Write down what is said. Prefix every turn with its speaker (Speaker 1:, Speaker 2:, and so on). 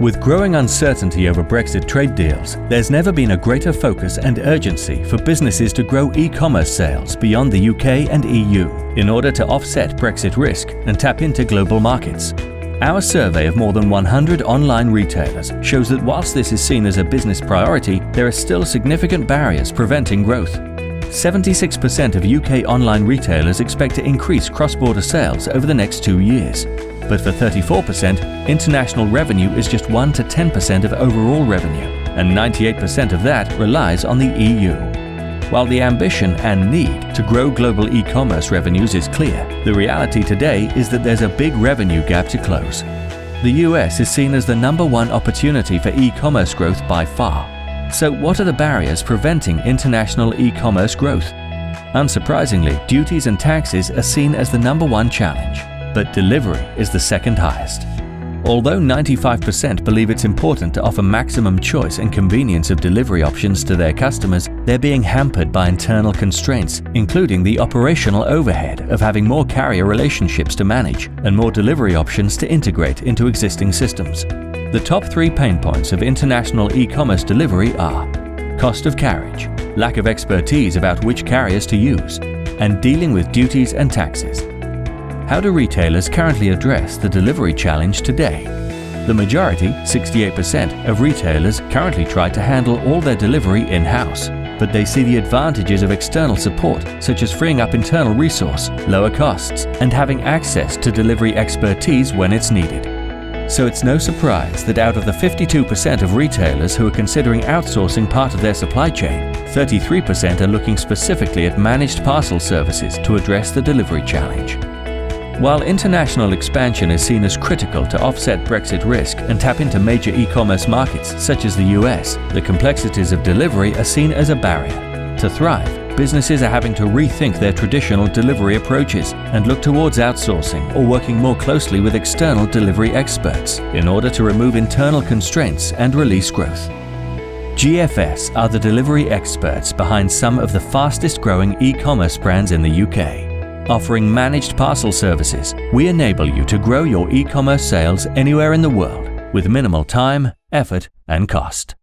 Speaker 1: With growing uncertainty over Brexit trade deals, there's never been a greater focus and urgency for businesses to grow e-commerce sales beyond the UK and EU in order to offset Brexit risk and tap into global markets. Our survey of more than 100 online retailers shows that whilst this is seen as a business priority, there are still significant barriers preventing growth. 76% of UK online retailers expect to increase cross-border sales over the next 2 years. But for 34%, international revenue is just 1 to 10% of overall revenue, and 98% of that relies on the EU. While the ambition and need to grow global e-commerce revenues is clear, the reality today is that there's a big revenue gap to close. The US is seen as the #1 opportunity for e-commerce growth by far. So what are the barriers preventing international e-commerce growth? Unsurprisingly, duties and taxes are seen as the #1 challenge, but delivery is the second highest. Although 95% believe it's important to offer maximum choice and convenience of delivery options to their customers, they're being hampered by internal constraints, including the operational overhead of having more carrier relationships to manage and more delivery options to integrate into existing systems. The top 3 pain points of international e-commerce delivery are cost of carriage, lack of expertise about which carriers to use, and dealing with duties and taxes. How do retailers currently address the delivery challenge today? The majority, 68%, of retailers currently try to handle all their delivery in-house, but they see the advantages of external support, such as freeing up internal resource, lower costs, and having access to delivery expertise when it's needed. So it's no surprise that out of the 52% of retailers who are considering outsourcing part of their supply chain, 33% are looking specifically at managed parcel services to address the delivery challenge. While international expansion is seen as critical to offset Brexit risk and tap into major e-commerce markets such as the US, the complexities of delivery are seen as a barrier. To thrive, businesses are having to rethink their traditional delivery approaches and look towards outsourcing or working more closely with external delivery experts in order to remove internal constraints and release growth. GFS are the delivery experts behind some of the fastest growing e-commerce brands in the UK. Offering managed parcel services, we enable you to grow your e-commerce sales anywhere in the world with minimal time, effort, and cost.